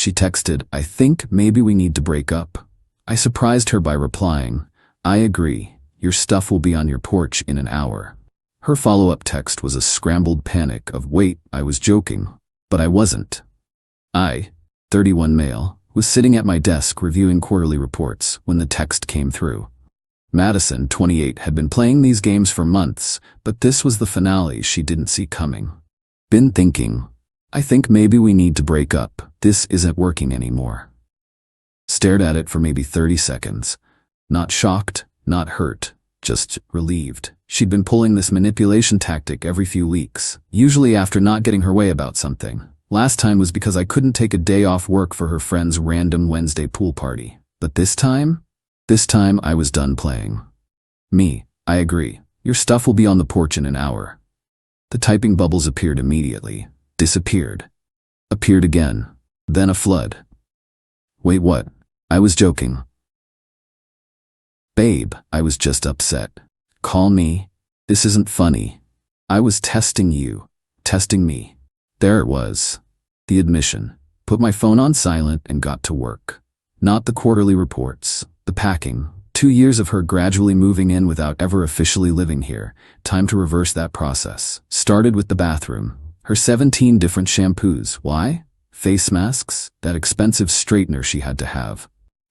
She texted, "I think maybe we need to break up." I surprised her by replying, "I agree. Your stuff will be on your porch in an hour." Her follow-up text was a scrambled panic of, "Wait, I was joking." But I wasn't. I, 31 male, was sitting at my desk reviewing quarterly reports when the text came through. Madison, 28, had been playing these games for months, but this was the finale she didn't see coming. "Been thinking. I think maybe we need to break up. This isn't working anymore." Stared at it for maybe 30 seconds. Not shocked, not hurt, just relieved. She'd been pulling this manipulation tactic every few weeks, usually after not getting her way about something. Last time was because I couldn't take a day off work for her friend's random Wednesday pool party. But this time I was done playing. "Me, I agree. Your stuff will be on the porch in an hour." The typing bubbles appeared immediately, disappeared, appeared again, then a flood. "Wait, what? I was joking." "Babe, I was just upset. Call me. This isn't funny. I was testing you, testing me." There it was. The admission. Put my phone on silent and got to work. Not the quarterly reports, the packing. 2 years of her gradually moving in without ever officially living here. Time to reverse that process. Started with the bathroom. Her 17 different shampoos. Why? Face masks, that expensive straightener she had to have.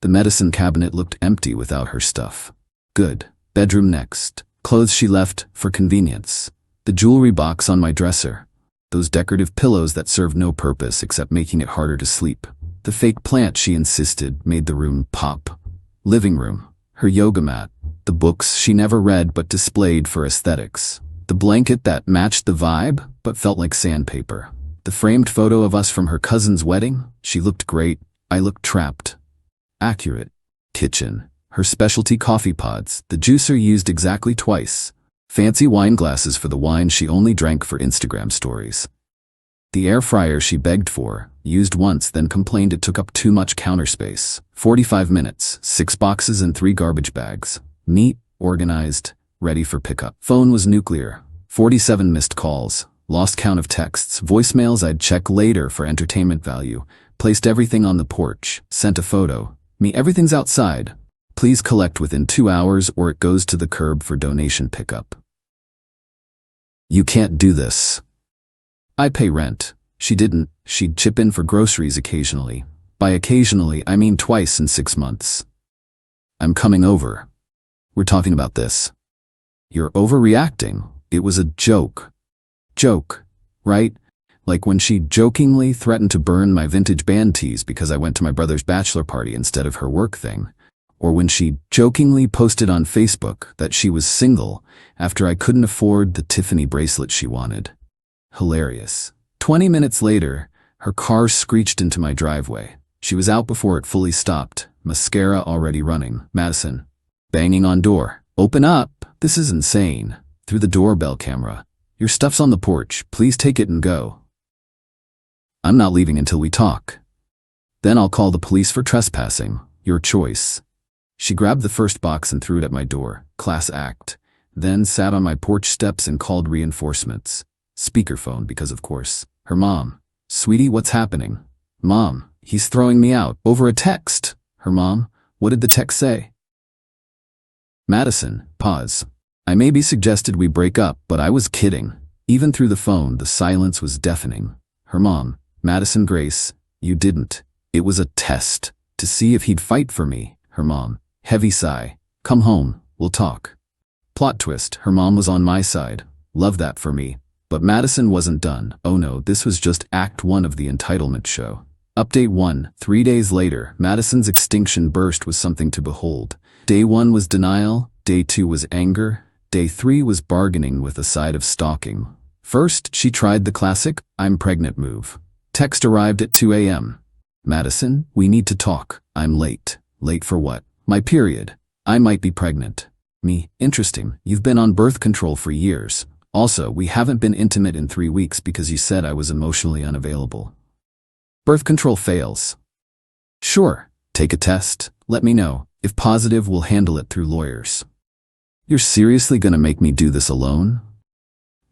The medicine cabinet looked empty without her stuff. Good. Bedroom next. Clothes she left for convenience. The jewelry box on my dresser. Those decorative pillows that served no purpose except making it harder to sleep. The fake plant she insisted made the room pop. Living room. Her yoga mat. The books she never read but displayed for aesthetics. The blanket that matched the vibe but felt like sandpaper. The framed photo of us from her cousin's wedding. She looked great. I looked trapped. Accurate. Kitchen. Her specialty coffee pods. The juicer used exactly twice. Fancy wine glasses for the wine she only drank for Instagram stories. The air fryer she begged for, used once then complained it took up too much counter space. 45 minutes, 6 boxes and 3 garbage bags. Neat, organized, ready for pickup. Phone was nuclear. 47 missed calls. Lost count of texts. Voicemails I'd check later for entertainment value. Placed everything on the porch. Sent a photo. "Me, everything's outside. Please collect within 2 hours or it goes to the curb for donation pickup." "You can't do this." "I pay rent." She didn't. She'd chip in for groceries occasionally. By occasionally, I mean twice in 6 months. "I'm coming over. We're talking about this." "You're overreacting. It was a joke." Joke, right? Like when she jokingly threatened to burn my vintage band tees because I went to my brother's bachelor party instead of her work thing. Or when she jokingly posted on Facebook that she was single after I couldn't afford the Tiffany bracelet she wanted. Hilarious. 20 minutes later, her car screeched into my driveway. She was out before it fully stopped, mascara already running. Madison. Banging on door. "Open up. This is insane." Through the doorbell camera. "Your stuff's on the porch. Please take it and go." "I'm not leaving until we talk." "Then I'll call the police for trespassing. Your choice." She grabbed the first box and threw it at my door. Class act. Then sat on my porch steps and called reinforcements. Speakerphone because of course. Her mom. "Sweetie, what's happening?" "Mom, he's throwing me out." "Over a text." Her mom. "What did the text say?" Madison. Pause. "I maybe suggested we break up, but I was kidding." Even through the phone, the silence was deafening. Her mom. "Madison Grace, you didn't. It was a test to see if he'd fight for me." Her mom. Heavy sigh. "Come home, we'll talk." Plot twist, her mom was on my side. Love that for me. But Madison wasn't done. Oh no, this was just Act 1 of the entitlement show. Update 1. 3 days later, Madison's extinction burst was something to behold. Day 1 was denial, Day 2 was anger, Day 3 was bargaining with a side of stalking. First, she tried the classic, "I'm pregnant" move. Text arrived at 2 a.m. "Madison, we need to talk. I'm late." "Late for what?" "My period. I might be pregnant." Me. "Interesting. You've been on birth control for years. Also, we haven't been intimate in 3 weeks because you said I was emotionally unavailable." "Birth control fails." "Sure. Take a test. Let me know. If positive, we'll handle it through lawyers." "You're seriously gonna make me do this alone?"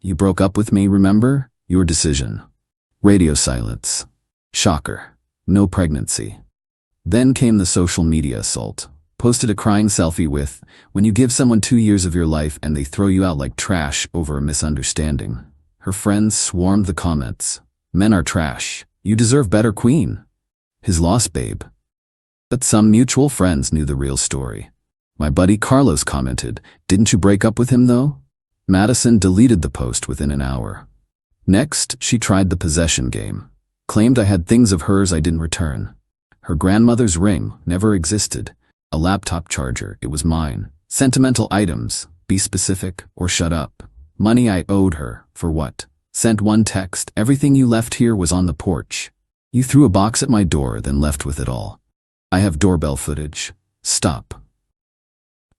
"You broke up with me, remember? Your decision." Radio silence. Shocker. No pregnancy. Then came the social media assault. Posted a crying selfie with, when you give someone 2 years of your life and they throw you out like trash over a misunderstanding. Her friends swarmed the comments. Men are trash. You deserve better, queen. His loss, babe. But some mutual friends knew the real story. My buddy Carlos commented, didn't you break up with him though? Madison deleted the post within an hour. Next, she tried the possession game. Claimed I had things of hers I didn't return. Her grandmother's ring never existed. A laptop charger, it was mine. Sentimental items, be specific or shut up. Money I owed her, for what? Sent one text, everything you left here was on the porch. You threw a box at my door, then left with it all. I have doorbell footage. Stop.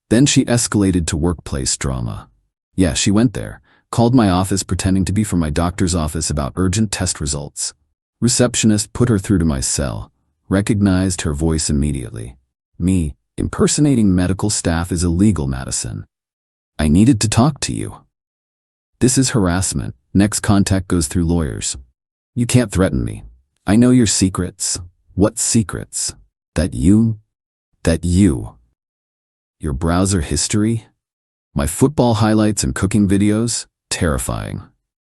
Then she escalated to workplace drama. Yeah, she went there, called my office pretending to be from my doctor's office about urgent test results. Receptionist put her through to my cell. Recognized her voice immediately. Me, impersonating medical staff is illegal, Madison. I needed to talk to you. This is harassment. Next contact goes through lawyers. You can't threaten me. I know your secrets. What secrets? That you. Your browser history? My football highlights and cooking videos? Terrifying.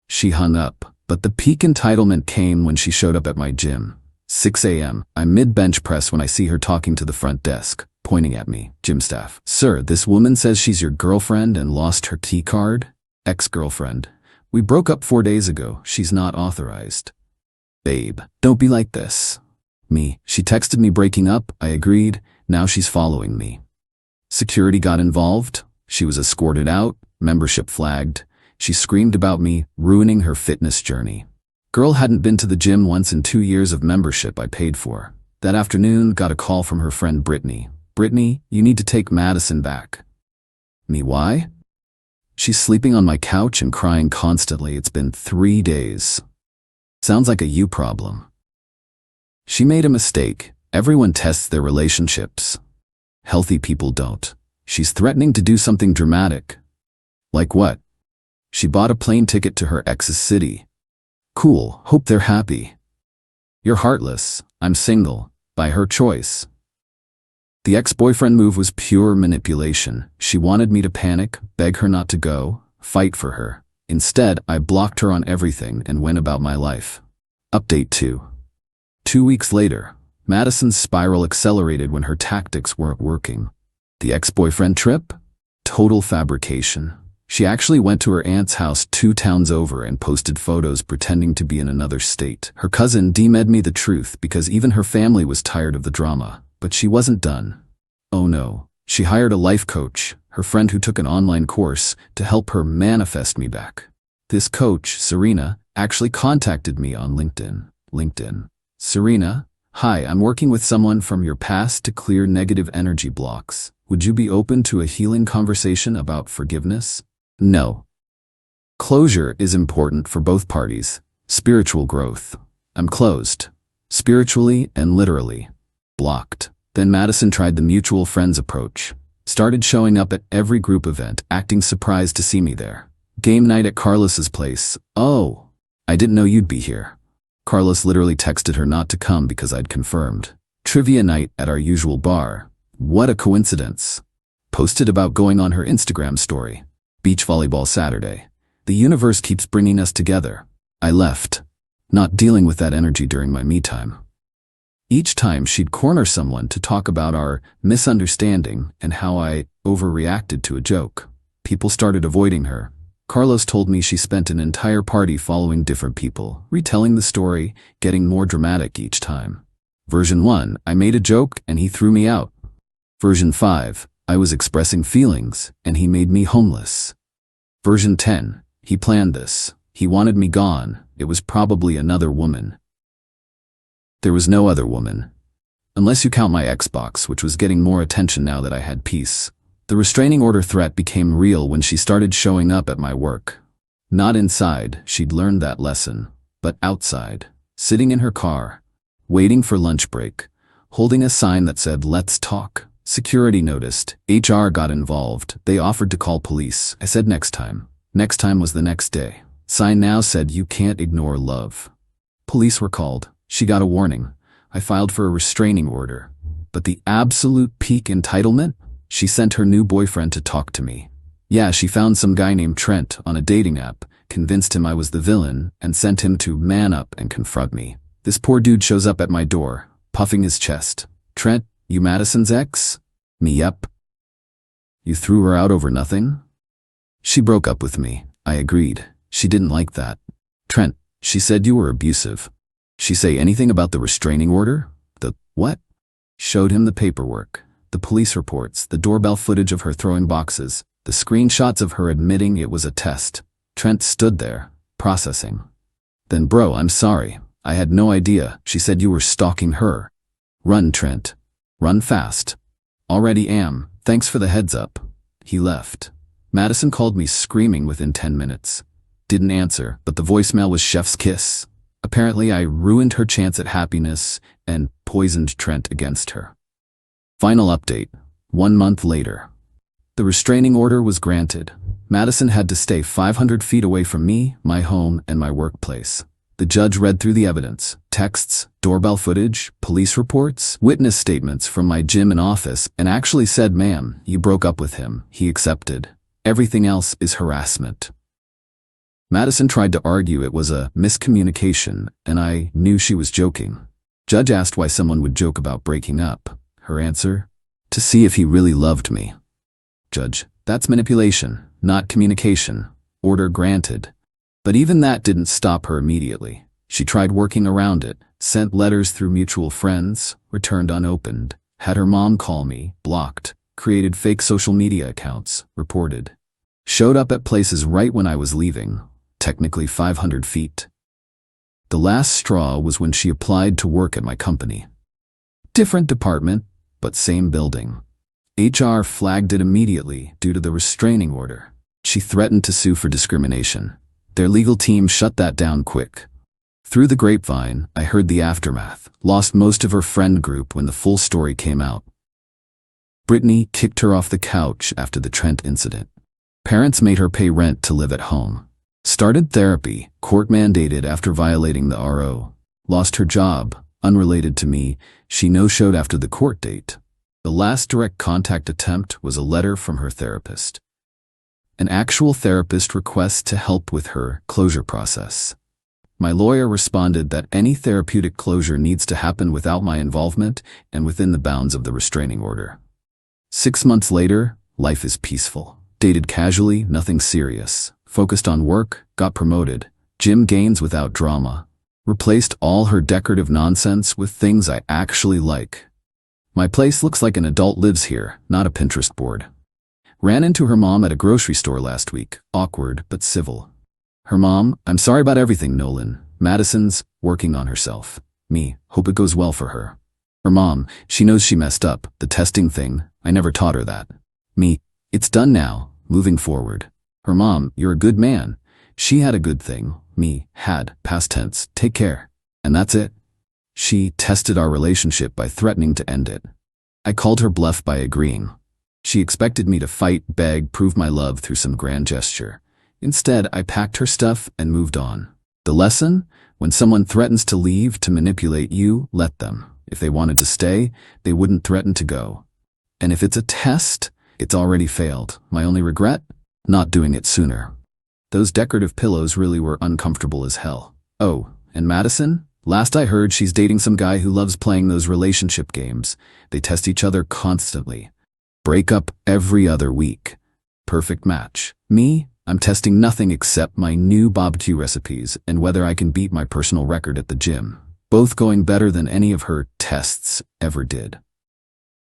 She hung up, but the peak entitlement came when she showed up at my gym. 6 a.m. I'm mid-bench press when I see her talking to the front desk, pointing at me, gym staff. Sir, this woman says she's your girlfriend and lost her key card? Ex-girlfriend. We broke up 4 days ago. She's not authorized. Babe, don't be like this. Me. She texted me breaking up. I agreed. Now she's following me. Security got involved. She was escorted out. Membership flagged. She screamed about me, ruining her fitness journey. Girl hadn't been to the gym once in 2 years of membership I paid for. That afternoon, got a call from her friend Brittany. Brittany, you need to take Madison back. Me, why? She's sleeping on my couch and crying constantly. It's been 3 days. Sounds like a you problem. She made a mistake. Everyone tests their relationships. Healthy people don't. She's threatening to do something dramatic. Like what? She bought a plane ticket to her ex's city. Cool, hope they're happy. You're heartless. I'm single. By her choice. The ex-boyfriend move was pure manipulation. She wanted me to panic, beg her not to go, fight for her. Instead, I blocked her on everything and went about my life. Update 2. 2 weeks later, Madison's spiral accelerated when her tactics weren't working. The ex-boyfriend trip? Total fabrication. She actually went to her aunt's house 2 towns over and posted photos pretending to be in another state. Her cousin DM'd me the truth because even her family was tired of the drama. But she wasn't done. Oh no. She hired a life coach, her friend who took an online course, to help her manifest me back. This coach, Serena, actually contacted me on LinkedIn. Serena, hi, I'm working with someone from your past to clear negative energy blocks. Would you be open to a healing conversation about forgiveness? No. Closure is important for both parties. Spiritual growth. I'm closed. Spiritually and literally. Blocked. Then Madison tried the mutual friends approach. Started showing up at every group event, acting surprised to see me there. Game night at Carlos's place. Oh, I didn't know you'd be here. Carlos literally texted her not to come because I'd confirmed. Trivia night at our usual bar. What a coincidence. Posted about going on her Instagram story. Beach volleyball Saturday. The universe keeps bringing us together. I left. Not dealing with that energy during my me time. Each time she'd corner someone to talk about our misunderstanding and how I overreacted to a joke. People started avoiding her. Carlos told me she spent an entire party following different people, retelling the story, getting more dramatic each time. Version 1, I made a joke and he threw me out. Version 5, I was expressing feelings and he made me homeless. Version 10, he planned this. He wanted me gone. It was probably another woman. There was no other woman. Unless you count my Xbox, which was getting more attention now that I had peace. The restraining order threat became real when she started showing up at my work. Not inside, she'd learned that lesson, but outside, sitting in her car, waiting for lunch break, holding a sign that said, "Let's talk." Security noticed, HR got involved, they offered to call police. I said next time. Next time was the next day. Sign now said, "You can't ignore love." Police were called. She got a warning. I filed for a restraining order. But the absolute peak entitlement? She sent her new boyfriend to talk to me. Yeah, she found some guy named Trent on a dating app, convinced him I was the villain, and sent him to man up and confront me. This poor dude shows up at my door, puffing his chest. Trent, you Madison's ex? Me, yep. You threw her out over nothing? She broke up with me. I agreed. She didn't like that. Trent, she said you were abusive. She say anything about the restraining order? The what? Showed him the paperwork, the police reports, the doorbell footage of her throwing boxes, the screenshots of her admitting it was a test. Trent stood there, processing. Then bro, I'm sorry. I had no idea. She said you were stalking her. Run, Trent. Run fast. Already am. Thanks for the heads up. He left. Madison called me screaming within 10 minutes. Didn't answer, but the voicemail was chef's kiss. Apparently I ruined her chance at happiness and poisoned Trent against her. Final update. 1 month later. The restraining order was granted. Madison had to stay 500 feet away from me, my home, and my workplace. The judge read through the evidence, texts, doorbell footage, police reports, witness statements from my gym and office, and actually said, ma'am, you broke up with him. He accepted. Everything else is harassment. Madison tried to argue it was a miscommunication, and I knew she was joking. Judge asked why someone would joke about breaking up. Her answer? To see if he really loved me. Judge, that's manipulation, not communication. Order granted. But even that didn't stop her immediately. She tried working around it, sent letters through mutual friends, returned unopened, had her mom call me, blocked, created fake social media accounts, reported. Showed up at places right when I was leaving, technically 500 feet. The last straw was when she applied to work at my company. Different department, but same building. HR flagged it immediately due to the restraining order. She threatened to sue for discrimination. Their legal team shut that down quick. Through the grapevine, I heard the aftermath. Lost most of her friend group when the full story came out. Brittany kicked her off the couch after the Trent incident. Parents made her pay rent to live at home. Started therapy, court mandated after violating the RO. Lost her job, unrelated to me. She no-showed after the court date. The last direct contact attempt was a letter from her therapist. An actual therapist request to help with her closure process. My lawyer responded that any therapeutic closure needs to happen without my involvement and within the bounds of the restraining order. 6 months later, life is peaceful. Dated casually, nothing serious. Focused on work, got promoted. Gym gains without drama. Replaced all her decorative nonsense with things I actually like. My place looks like an adult lives here, not a Pinterest board. Ran into her mom at a grocery store last week. Awkward, but civil. Her mom, I'm sorry about everything, Nolan. Madison's working on herself. Me, hope it goes well for her. Her mom, she knows she messed up. The testing thing, I never taught her that. Me, it's done now, moving forward. Her mom, you're a good man. She had a good thing. Me, had, past tense, take care. And that's it. She tested our relationship by threatening to end it. I called her bluff by agreeing. She expected me to fight, beg, prove my love through some grand gesture. Instead, I packed her stuff and moved on. The lesson? When someone threatens to leave to manipulate you, let them. If they wanted to stay, they wouldn't threaten to go. And if it's a test, it's already failed. My only regret? Not doing it sooner. Those decorative pillows really were uncomfortable as hell. Oh, and Madison? Last I heard, she's dating some guy who loves playing those relationship games. They test each other constantly. Break up every other week. Perfect match. Me? I'm testing nothing except my new barbecue recipes and whether I can beat my personal record at the gym. Both going better than any of her tests ever did.